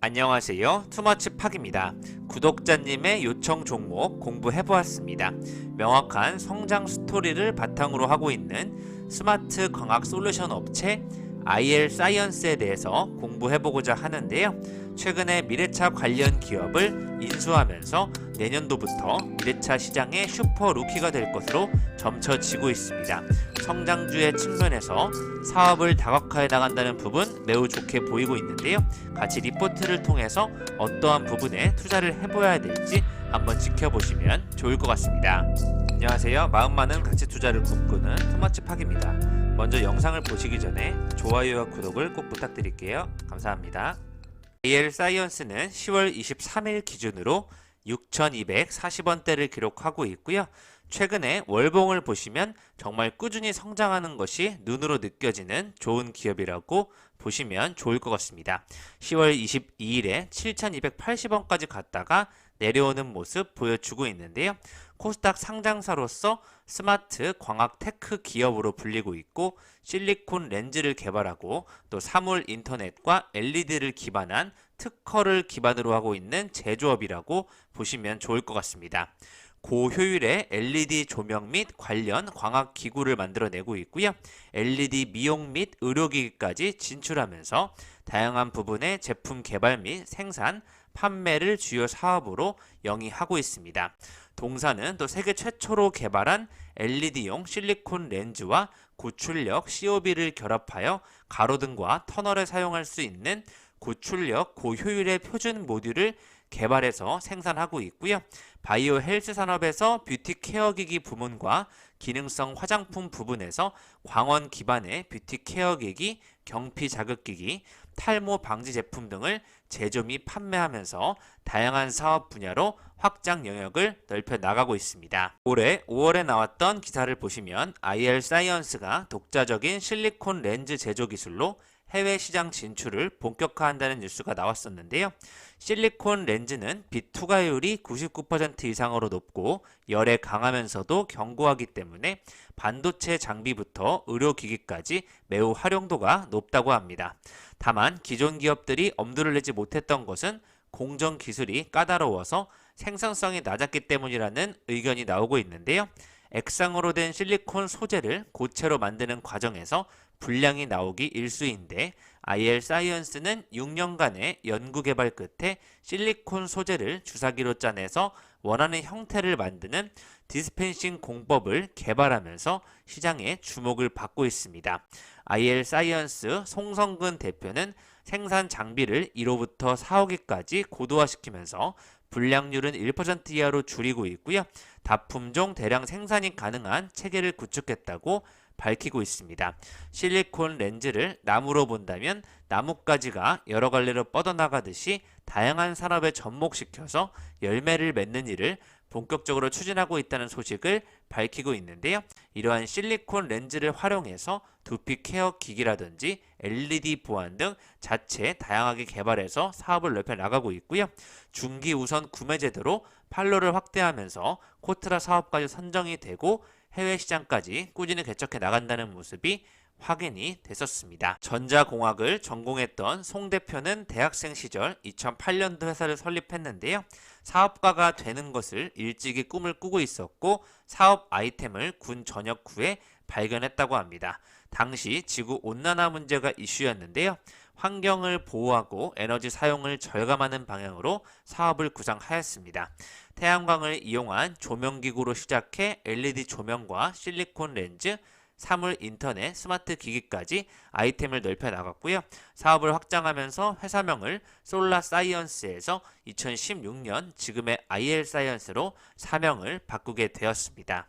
안녕하세요. 투머치팍입니다. 구독자님의 요청 종목 공부해보았습니다. 명확한 성장 스토리를 바탕으로 하고 있는 스마트 광학 솔루션 업체 IL 사이언스에 대해서 공부해보고자 하는데요. 최근에 미래차 관련 기업을 인수하면서 내년도부터 미래차 시장의 슈퍼 루키가 될 것으로 점쳐지고 있습니다. 성장주의 측면에서 사업을 다각화해 나간다는 부분 매우 좋게 보이고 있는데요. 같이 리포트를 통해서 어떠한 부분에 투자를 해봐야 될지 한번 지켜보시면 좋을 것 같습니다. 안녕하세요. 마음 많은 가치 투자를 꿈꾸는 투머치팍입니다. 먼저 영상을 보시기 전에 좋아요와 구독을 꼭 부탁드릴게요. 감사합니다. IL 사이언스는 10월 23일 기준으로 6,240원대를 기록하고 있고요. 최근에 월봉을 보시면 정말 꾸준히 성장하는 것이 눈으로 느껴지는 좋은 기업이라고 보시면 좋을 것 같습니다. 10월 22일에 7,280원까지 갔다가 내려오는 모습 보여주고 있는데요. 코스닥 상장사로서 스마트 광학 테크 기업으로 불리고 있고 실리콘 렌즈를 개발하고 또 사물 인터넷과 LED를 기반한 특허를 기반으로 하고 있는 제조업이라고 보시면 좋을 것 같습니다. 고효율의 LED 조명 및 관련 광학 기구를 만들어내고 있고요. LED 미용 및 의료기기까지 진출하면서 다양한 부분의 제품 개발 및 생산, 판매를 주요 사업으로 영위하고 있습니다. 동사는 또 세계 최초로 개발한 LED용 실리콘 렌즈와 고출력 COB를 결합하여 가로등과 터널에 사용할 수 있는 고출력 고효율의 표준 모듈을 개발해서 생산하고 있고요. 바이오 헬스 산업에서 뷰티 케어 기기 부문과 기능성 화장품 부분에서 광원 기반의 뷰티 케어 기기, 경피 자극기기, 탈모 방지 제품 등을 제조 및 판매하면서 다양한 사업 분야로 확장 영역을 넓혀 나가고 있습니다. 올해 5월에 나왔던 기사를 보시면 IL 사이언스가 독자적인 실리콘 렌즈 제조 기술로 해외 시장 진출을 본격화한다는 뉴스가 나왔었는데요. 실리콘 렌즈는 빛 투과율이 99% 이상으로 높고 열에 강하면서도 견고하기 때문에 반도체 장비부터 의료기기까지 매우 활용도가 높다고 합니다. 다만 기존 기업들이 엄두를 내지 못했던 것은 공정 기술이 까다로워서 생산성이 낮았기 때문이라는 의견이 나오고 있는데요. 액상으로 된 실리콘 소재를 고체로 만드는 과정에서 불량이 나오기 일쑤인데 IL 사이언스는 6년간의 연구개발 끝에 실리콘 소재를 주사기로 짜내서 원하는 형태를 만드는 디스펜싱 공법을 개발하면서 시장에 주목을 받고 있습니다. IL 사이언스 송성근 대표는 생산 장비를 1호부터 4호기까지 고도화시키면서 불량률은 1% 이하로 줄이고 있고요. 다품종 대량 생산이 가능한 체계를 구축했다고 밝히고 있습니다. 실리콘 렌즈를 나무로 본다면 나뭇가지가 여러 갈래로 뻗어나가듯이 다양한 산업에 접목시켜서 열매를 맺는 일을 본격적으로 추진하고 있다는 소식을 밝히고 있는데요. 이러한 실리콘 렌즈를 활용해서 두피 케어 기기라든지 LED 보안 등 자체 다양하게 개발해서 사업을 넓혀 나가고 있고요. 중기 우선 구매 제도로 판로를 확대하면서 코트라 사업까지 선정이 되고 해외 시장까지 꾸준히 개척해 나간다는 모습이 확인이 됐었습니다. 전자공학을 전공했던 송 대표는 대학생 시절 2008년도 회사를 설립했는데요. 사업가가 되는 것을 일찍이 꿈을 꾸고 있었고 사업 아이템을 군 전역 후에 발견했다고 합니다. 당시 지구 온난화 문제가 이슈였는데요. 환경을 보호하고 에너지 사용을 절감하는 방향으로 사업을 구상하였습니다. 태양광을 이용한 조명기구로 시작해 LED 조명과 실리콘 렌즈, 사물 인터넷, 스마트 기기까지 아이템을 넓혀 나갔고요. 사업을 확장하면서 회사명을 솔라 사이언스에서 2016년 지금의 IL 사이언스로 사명을 바꾸게 되었습니다.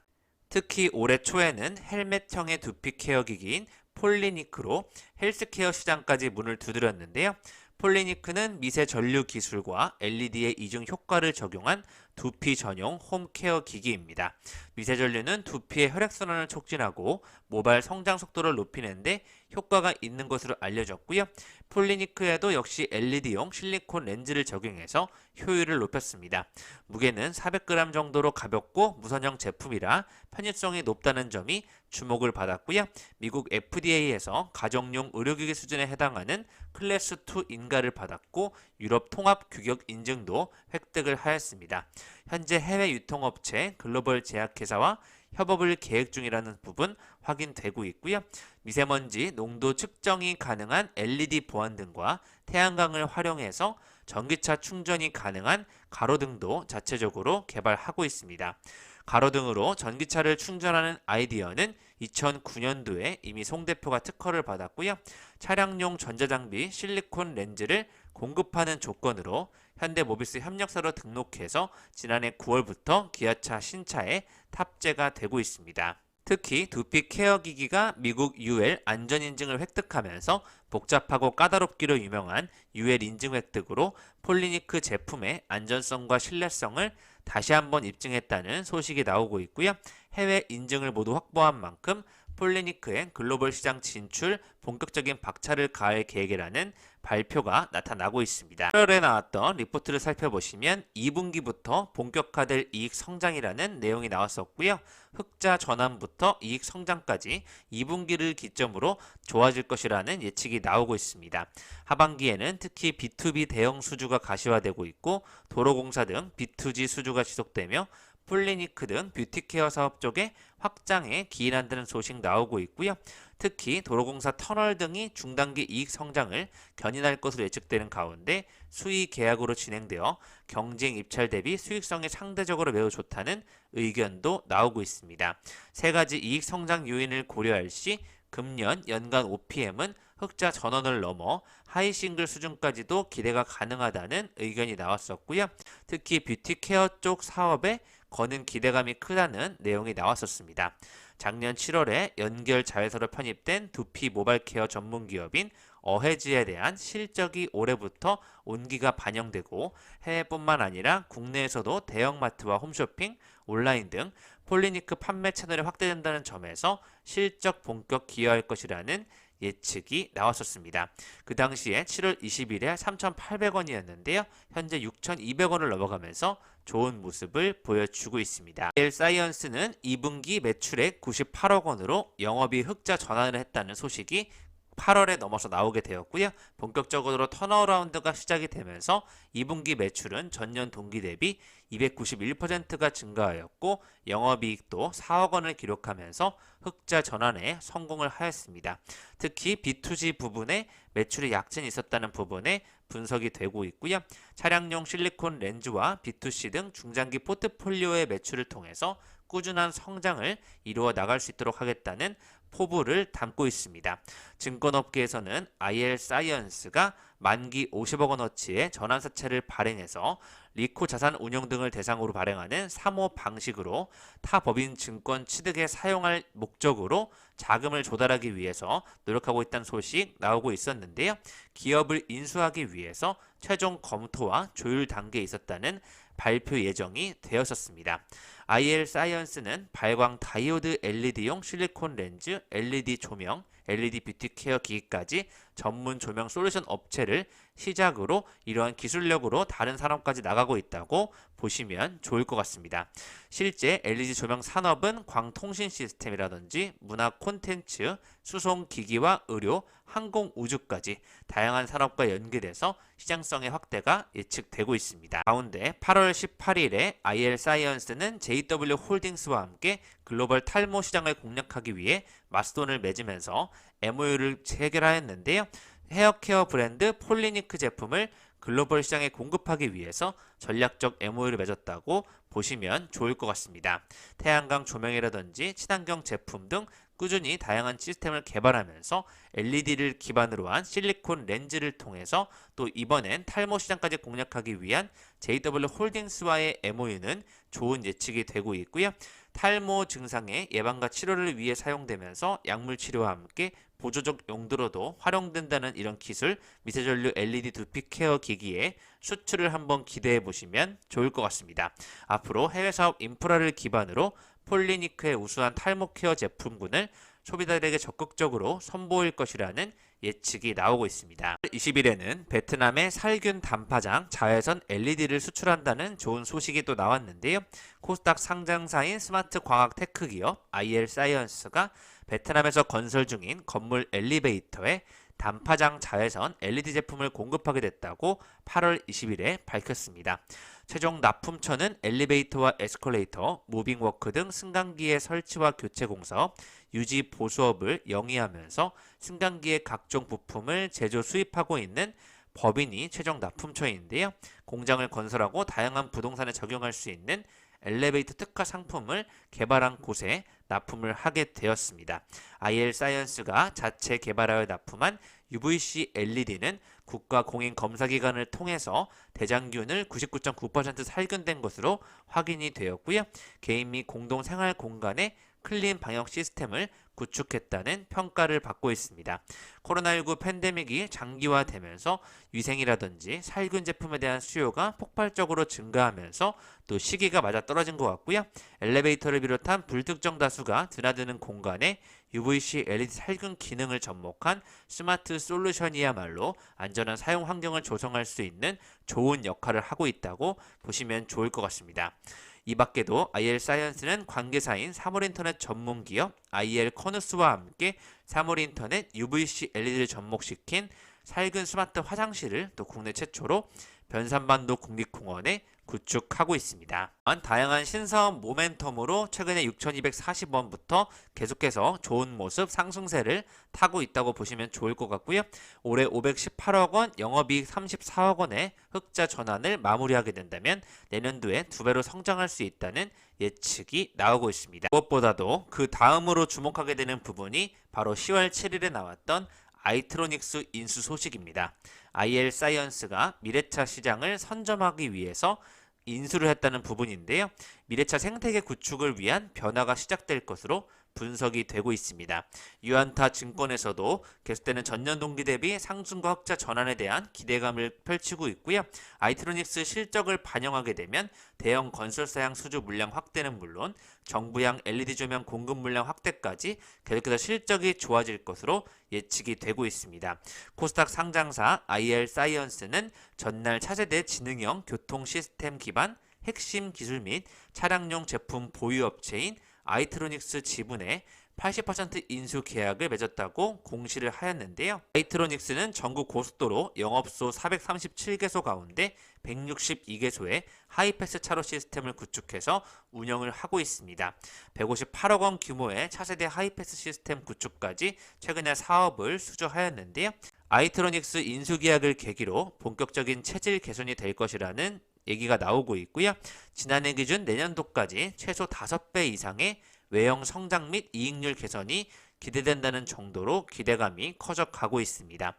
특히 올해 초에는 헬멧형의 두피 케어 기기인 폴리니크로 헬스케어 시장까지 문을 두드렸는데요. 폴리니크는 미세 전류 기술과 LED의 이중 효과를 적용한 두피 전용 홈케어 기기입니다. 미세 전류는 두피의 혈액순환을 촉진하고 모발 성장 속도를 높이는데 효과가 있는 것으로 알려졌고요. 폴리니크에도 역시 LED용 실리콘 렌즈를 적용해서 효율을 높였습니다. 무게는 400g 정도로 가볍고 무선형 제품이라 편의성이 높다는 점이 주목을 받았고요. 미국 FDA에서 가정용 의료기기 수준에 해당하는 클래스 2 인가를 받았고 유럽 통합 규격 인증도 획득을 하였습니다. 현재 해외 유통업체 글로벌 제약회사와 협업을 계획 중이라는 부분 확인되고 있고요. 미세먼지 농도 측정이 가능한 LED 보안 등과 태양광을 활용해서 전기차 충전이 가능한 가로등도 자체적으로 개발하고 있습니다. 가로등으로 전기차를 충전하는 아이디어는 2009년도에 이미 송 대표가 특허를 받았고요. 차량용 전자장비 실리콘 렌즈를 공급하는 조건으로 현대모비스 협력사로 등록해서 지난해 9월부터 기아차 신차에 탑재가 되고 있습니다. 특히 두피 케어 기기가 미국 UL 안전인증을 획득하면서 복잡하고 까다롭기로 유명한 UL 인증 획득으로 폴리니크 제품의 안전성과 신뢰성을 다시 한번 입증했다는 소식이 나오고 있고요. 해외 인증을 모두 확보한 만큼 폴리니크의 글로벌 시장 진출 본격적인 박차를 가할 계획이라는 발표가 나타나고 있습니다. 8월에 나왔던 리포트를 살펴보시면 2분기부터 본격화될 이익 성장이라는 내용이 나왔었고요. 흑자 전환부터 이익 성장까지 2분기를 기점으로 좋아질 것이라는 예측이 나오고 있습니다. 하반기에는 특히 B2B 대형 수주가 가시화되고 있고 도로공사 등 B2G 수주가 지속되며 폴리니크 등 뷰티케어 사업 쪽에 확장에 기인한다는 소식 나오고 있고요. 특히 도로공사 터널 등이 중단기 이익 성장을 견인할 것으로 예측되는 가운데 수의 계약으로 진행되어 경쟁 입찰 대비 수익성이 상대적으로 매우 좋다는 의견도 나오고 있습니다. 세 가지 이익 성장 요인을 고려할 시 금년 연간 OPM은 흑자 전원을 넘어 하이 싱글 수준까지도 기대가 가능하다는 의견이 나왔었고요. 특히 뷰티케어 쪽 사업에 거는 기대감이 크다는 내용이 나왔었습니다. 작년 7월에 연결 자회사로 편입된 두피 모바일 케어 전문 기업인 어헤지에 대한 실적이 올해부터 온기가 반영되고 해외뿐만 아니라 국내에서도 대형마트와 홈쇼핑, 온라인 등 폴리니크 판매 채널이 확대된다는 점에서 실적 본격 기여할 것이라는 예측이 나왔었습니다. 그 당시에 7월 20일에 3,800원이었는데요. 현재 6,200원을 넘어가면서 좋은 모습을 보여주고 있습니다. 사이언스는 2분기 매출액 98억 원으로 영업이 흑자 전환을 했다는 소식이 8월에 넘어서 나오게 되었고요. 본격적으로 턴어라운드가 시작이 되면서 2분기 매출은 전년 동기 대비 291%가 증가하였고 영업이익도 4억 원을 기록하면서 흑자 전환에 성공을 하였습니다. 특히 B2G 부분에 매출의 약진이 있었다는 부분에 분석이 되고 있고요. 차량용 실리콘 렌즈와 B2C 등 중장기 포트폴리오의 매출을 통해서 꾸준한 성장을 이루어 나갈 수 있도록 하겠다는 포부를 담고 있습니다. 증권업계에서는 IL 사이언스가 만기 50억 원어치의 전환사채를 발행해서 리코 자산 운용 등을 대상으로 발행하는 3호 방식으로 타 법인 증권 취득에 사용할 목적으로 자금을 조달하기 위해서 노력하고 있다는 소식 나오고 있었는데요. 기업을 인수하기 위해서 최종 검토와 조율 단계에 있었다는 발표 예정이 되었었습니다. IL 사이언스는 발광 다이오드 LED용 실리콘 렌즈, LED 조명, LED 뷰티 케어 기기까지 전문 조명 솔루션 업체를 시작으로 이러한 기술력으로 다른 산업까지 나가고 있다고 보시면 좋을 것 같습니다. 실제 LED 조명 산업은 광통신 시스템이라든지 문화 콘텐츠, 수송 기기와 의료, 항공 우주까지 다양한 산업과 연계돼서 시장성의 확대가 예측되고 있습니다. 가운데 8월 18일에 IL 사이언스는 JW 홀딩스와 함께 글로벌 탈모 시장을 공략하기 위해 마스톤을 맺으면서 MOU를 체결하였는데요. 헤어케어 브랜드 폴리니크 제품을 글로벌 시장에 공급하기 위해서 전략적 MOU를 맺었다고 보시면 좋을 것 같습니다. 태양광 조명이라든지 친환경 제품 등 꾸준히 다양한 시스템을 개발하면서 LED를 기반으로 한 실리콘 렌즈를 통해서 또 이번엔 탈모 시장까지 공략하기 위한 JW 홀딩스와의 MOU는 좋은 예측이 되고 있고요. 탈모 증상의 예방과 치료를 위해 사용되면서 약물 치료와 함께 보조적 용도로도 활용된다는 이런 기술 미세전류 LED 두피 케어 기기의 수출을 한번 기대해 보시면 좋을 것 같습니다. 앞으로 해외 사업 인프라를 기반으로 폴리니크의 우수한 탈모 케어 제품군을 소비자들에게 적극적으로 선보일 것이라는 예측이 나오고 있습니다. 20일에는 베트남의 살균 단파장 자외선 LED를 수출한다는 좋은 소식이 또 나왔는데요. 코스닥 상장사인 스마트 광학 테크 기업 IL 사이언스가 베트남에서 건설 중인 건물 엘리베이터에 단파장 자외선 LED 제품을 공급하게 됐다고 8월 20일에 밝혔습니다. 최종 납품처는 엘리베이터와 에스컬레이터, 무빙워크 등 승강기의 설치와 교체 공사업, 유지 보수업을 영위하면서 승강기의 각종 부품을 제조 수입하고 있는 법인이 최종 납품처인데요. 공장을 건설하고 다양한 부동산에 적용할 수 있는 엘리베이터 특화 상품을 개발한 곳에 납품을 하게 되었습니다. IL 사이언스가 자체 개발하여 납품한 UVC LED는 국가 공인 검사기관을 통해서 대장균을 99.9% 살균된 것으로 확인이 되었고요. 개인 및 공동 생활 공간에 클린 방역 시스템을 구축했다는 평가를 받고 있습니다. 코로나19 팬데믹이 장기화되면서 위생이라든지 살균 제품에 대한 수요가 폭발적으로 증가하면서 또 시기가 맞아떨어진 것 같고요. 엘리베이터를 비롯한 불특정 다수가 드나드는 공간에 UVC LED 살균 기능을 접목한 스마트 솔루션이야말로 안전한 사용 환경을 조성할 수 있는 좋은 역할을 하고 있다고 보시면 좋을 것 같습니다. 이 밖에도 IL 사이언스는 관계사인 사물인터넷 전문기업 IL 커누스와 함께 사물인터넷 UVC LED를 접목시킨 살균 스마트 화장실을 또 국내 최초로 변산반도 국립공원에 구축하고 있습니다. 다양한 신사업 모멘텀으로 최근에 6,240원부터 계속해서 좋은 모습 상승세를 타고 있다고 보시면 좋을 것 같고요. 올해 518억 원, 영업이익 34억 원의 흑자 전환을 마무리하게 된다면 내년도에 2배로 성장할 수 있다는 예측이 나오고 있습니다. 무엇보다도 그 다음으로 주목하게 되는 부분이 바로 10월 7일에 나왔던 아이트로닉스 인수 소식입니다. IL 사이언스가 미래차 시장을 선점하기 위해서 인수를 했다는 부분인데요. 미래차 생태계 구축을 위한 변화가 시작될 것으로 분석이 되고 있습니다. 유안타 증권에서도 계속되는 전년 동기 대비 상승과 흑자 전환에 대한 기대감을 펼치고 있고요. 아이트로닉스 실적을 반영하게 되면 대형 건설사양 수주 물량 확대는 물론 정부양 LED 조명 공급 물량 확대까지 계속해서 실적이 좋아질 것으로 예측이 되고 있습니다. 코스닥 상장사 IL 사이언스는 전날 차세대 지능형 교통 시스템 기반 핵심 기술 및 차량용 제품 보유업체인 아이트로닉스 지분의 80% 인수 계약을 맺었다고 공시를 하였는데요. 아이트로닉스는 전국 고속도로 영업소 437개소 가운데 162개소의 하이패스 차로 시스템을 구축해서 운영을 하고 있습니다. 158억 원 규모의 차세대 하이패스 시스템 구축까지 최근에 사업을 수주하였는데요. 아이트로닉스 인수 계약을 계기로 본격적인 체질 개선이 될 것이라는 얘기가 나오고 있고요. 지난해 기준 내년도까지 최소 5배 이상의 외형 성장 및 이익률 개선이 기대된다는 정도로 기대감이 커져 가고 있습니다.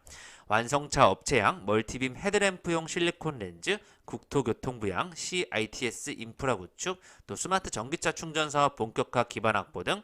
완성차 업체양 멀티빔 헤드램프용 실리콘 렌즈, 국토교통부양 CITS 인프라 구축, 또 스마트 전기차 충전 사업 본격화 기반 확보 등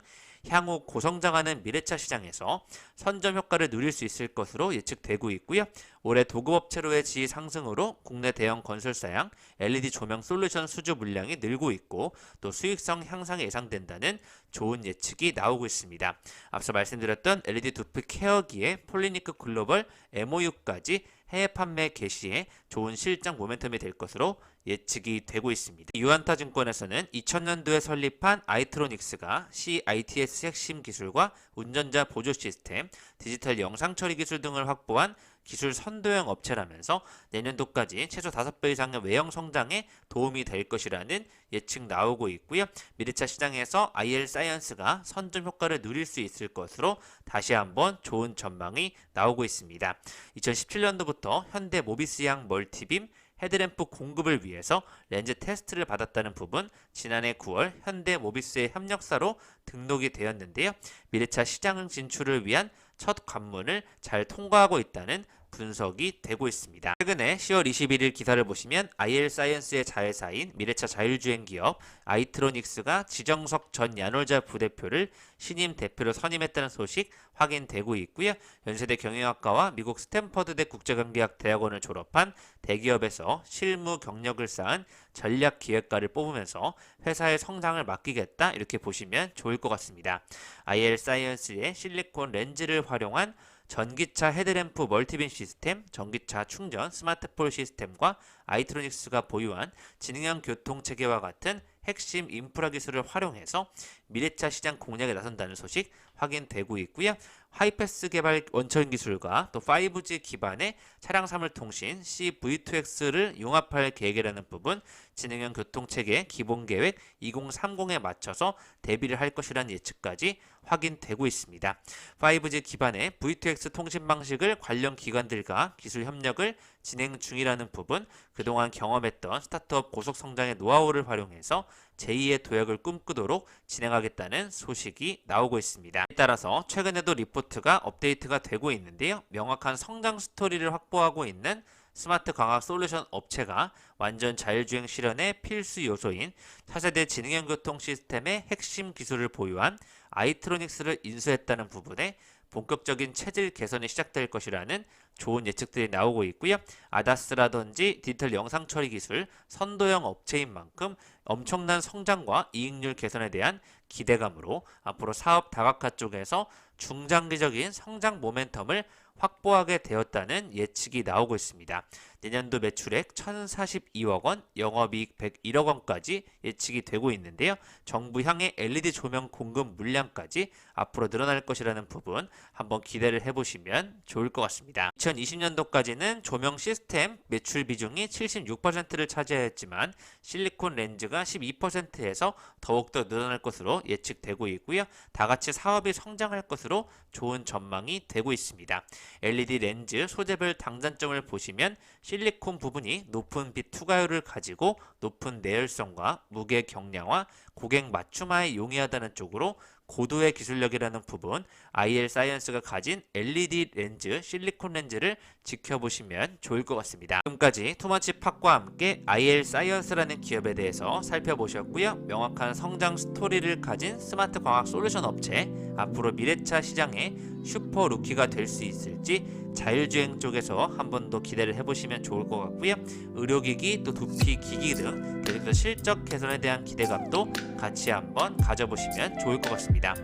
향후 고성장하는 미래차 시장에서 선점 효과를 누릴 수 있을 것으로 예측되고 있고요. 올해 도급업체로의 지위 상승으로 국내 대형 건설사양 LED 조명 솔루션 수주 물량이 늘고 있고 또 수익성 향상이 예상된다는 좋은 예측이 나오고 있습니다. 앞서 말씀드렸던 LED 두피 케어기의 폴리니크 글로벌 MOU까지 해외 판매 개시에 좋은 실적 모멘텀이 될 것으로 예측이 되고 있습니다. 유안타 증권에서는 2000년도에 설립한 아이트로닉스가 CITS 핵심 기술과 운전자 보조 시스템, 디지털 영상 처리 기술 등을 확보한 기술 선도형 업체라면서 내년도까지 최소 5배 이상의 외형 성장에 도움이 될 것이라는 예측 나오고 있고요. 미래차 시장에서 IL 사이언스가 선점 효과를 누릴 수 있을 것으로 다시 한번 좋은 전망이 나오고 있습니다. 2017년도부터 현대 모비스양 멀티빔 헤드램프 공급을 위해서 렌즈 테스트를 받았다는 부분, 지난해 9월 현대 모비스의 협력사로 등록이 되었는데요. 미래차 시장 진출을 위한 첫 관문을 잘 통과하고 있다는 분석이 되고 있습니다. 최근에 10월 21일 기사를 보시면 IL 사이언스의 자회사인 미래차 자율주행 기업 아이트로닉스가 지정석 전 야놀자 부대표를 신임 대표로 선임했다는 소식 확인되고 있고요. 연세대 경영학과와 미국 스탠퍼드대 국제관계학 대학원을 졸업한 대기업에서 실무 경력을 쌓은 전략기획가를 뽑으면서 회사의 성장을 맡기겠다 이렇게 보시면 좋을 것 같습니다. IL 사이언스의 실리콘 렌즈를 활용한 전기차 헤드램프 멀티빔 시스템, 전기차 충전, 스마트폴 시스템과 아이트로닉스가 보유한 지능형 교통체계와 같은 핵심 인프라 기술을 활용해서 미래차 시장 공략에 나선다는 소식 확인되고 있고요. 하이패스 개발 원천 기술과 또 5G 기반의 차량 사물 통신 CV2X를 융합할 계획이라는 부분, 지능형 교통체계 기본 계획 2030에 맞춰서 대비를 할 것이라는 예측까지 확인되고 있습니다. 5G 기반의 V2X 통신 방식을 관련 기관들과 기술 협력을 진행 중이라는 부분, 그동안 경험했던 스타트업 고속 성장의 노하우를 활용해서 제2의 도약을 꿈꾸도록 진행하겠다는 소식이 나오고 있습니다. 따라서 최근에도 리포트가 업데이트가 되고 있는데요. 명확한 성장 스토리를 확보하고 있는 스마트 광학 솔루션 업체가 완전 자율주행 실현의 필수 요소인 차세대 지능형 교통 시스템의 핵심 기술을 보유한 아이트로닉스를 인수했다는 부분에 본격적인 체질 개선이 시작될 것이라는 좋은 예측들이 나오고 있고요. 아다스라든지 디지털 영상 처리 기술 선도형 업체인 만큼 엄청난 성장과 이익률 개선에 대한 기대감으로 앞으로 사업 다각화 쪽에서 중장기적인 성장 모멘텀을 확보하게 되었다는 예측이 나오고 있습니다. 내년도 매출액 1,042억 원, 영업이익 101억 원까지 예측이 되고 있는데요. 정부 향해 LED 조명 공급 물량까지 앞으로 늘어날 것이라는 부분 한번 기대를 해보시면 좋을 것 같습니다. 2020년도까지는 조명 시스템 매출 비중이 76%를 차지하였지만 실리콘 렌즈가 12%에서 더욱더 늘어날 것으로 예측되고 있고요. 다같이 사업이 성장할 것으로 좋은 전망이 되고 있습니다. LED 렌즈 소재별 당장점을 보시면 실리콘 부분이 높은 빛 투과율을 가지고 높은 내열성과 무게 경량화, 고객 맞춤화에 용이하다는 쪽으로 고도의 기술력이라는 부분, IL 사이언스가 가진 LED 렌즈, 실리콘 렌즈를 지켜보시면 좋을 것 같습니다. 지금까지 투머치 팍과 함께 IL 사이언스라는 기업에 대해서 살펴보셨고요. 명확한 성장 스토리를 가진 스마트 광학 솔루션 업체, 앞으로 미래차 시장의 슈퍼 루키가 될 수 있을지 자율주행 쪽에서 한 번 더 기대를 해보시면 좋을 것 같고요. 의료기기 또 두피 기기 등 계속해서 실적 개선에 대한 기대감도 같이 한번 가져보시면 좋을 것 같습니다.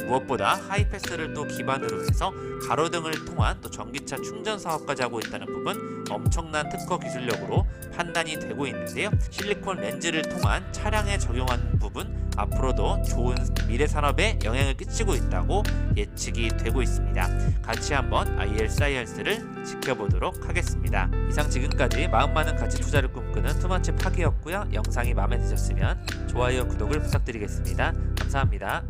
무엇보다 하이패스를 또 기반으로 해서 가로등을 통한 또 전기차 충전 사업까지 하고 있다는 부분 엄청난 특허 기술력으로 판단이 되고 있는데요. 실리콘 렌즈를 통한 차량에 적용하는 부분 앞으로도 좋은 미래 산업에 영향을 끼치고 있다고 예측이 되고 있습니다. 같이 한번 IL 사이언스를 지켜보도록 하겠습니다. 이상 지금까지 마음 많은 가치 투자를 꿈꾸는 투머치 팍이었고요. 영상이 마음에 드셨으면 좋아요, 구독을 부탁드리겠습니다. 감사합니다.